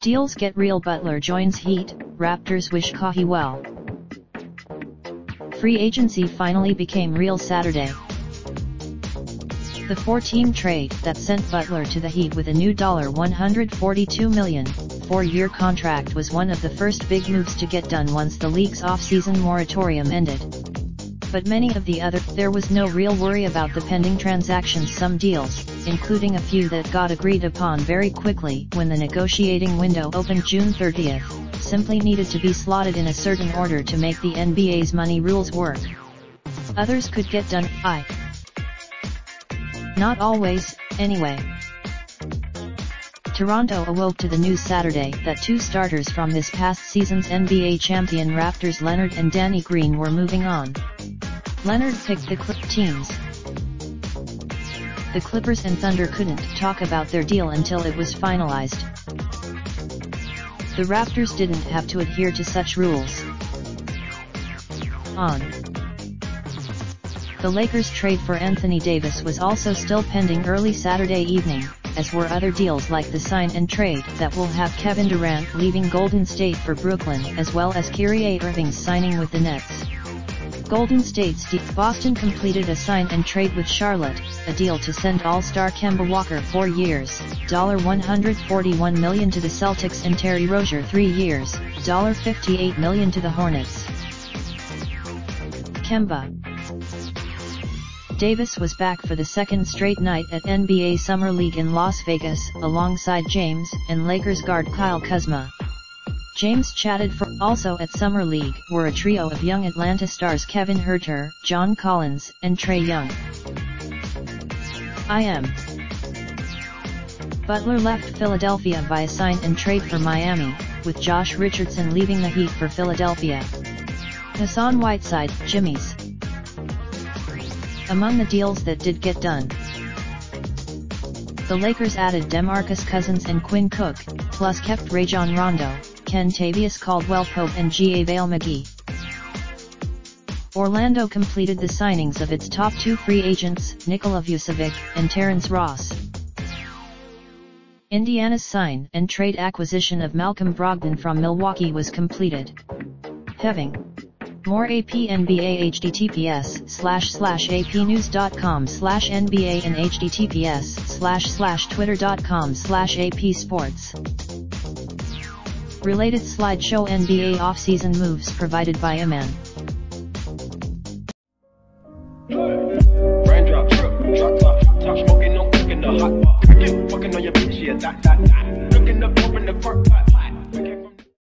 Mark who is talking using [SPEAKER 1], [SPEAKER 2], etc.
[SPEAKER 1] Deals get real. Butler joins Heat, Raptors wish Kawhi well. Free agency finally became real Saturday. The four-team trade that sent Butler to the Heat with a new $142 million, four-year contract was one of the first big moves to get done once the league's off-season moratorium ended. But many of the other, there was no real worry about the pending transactions. Some deals, including a few that got agreed upon very quickly when the negotiating window opened June 30th, simply needed to be slotted in a certain order to make the NBA's money rules work. Others could get done, not always, anyway. Toronto awoke to the news Saturday that two starters from this past season's NBA champion Raptors, Leonard and Danny Green, were moving on. Leonard picked the teams. The Clippers and Thunder couldn't talk about their deal until it was finalized. The Raptors didn't have to adhere to such rules. The Lakers' trade for Anthony Davis was also still pending early Saturday evening, as were other deals like the sign and trade that will have Kevin Durant leaving Golden State for Brooklyn, as well as Kyrie Irving's signing with the Nets. Golden State's Boston completed a sign and trade with Charlotte, a deal to send All-Star Kemba Walker 4 years, $141 million to the Celtics, and Terry Rozier 3 years, $58 million to the Hornets. Kemba Davis was back for the second straight night at NBA Summer League in Las Vegas, alongside James and Lakers guard Kyle Kuzma. James chatted for. Also at Summer League were a trio of young Atlanta stars Kevin Huerter, John Collins, and Trae Young. Butler left Philadelphia via sign and trade for Miami, with Josh Richardson leaving the Heat for Philadelphia. Hassan Whiteside, Jimmy's among the deals that did get done. The Lakers added DeMarcus Cousins and Quinn Cook, plus kept Rajon Rondo, Kentavious Caldwell-Pope and JaVale McGee. Orlando completed the signings of its top two free agents, Nikola Vucevic and Terrence Ross. Indiana's sign and trade acquisition of Malcolm Brogdon from Milwaukee was completed. Having more AP NBA https://apnews.com/NBA and https://twitter.com/AP-sports. Related slideshow NBA offseason moves provided by Aman.
[SPEAKER 2] Raindrop, drop top smoking, no cooking the hot pot. Fucking on your bitch, yeah, that. Looking up, open the park, pot.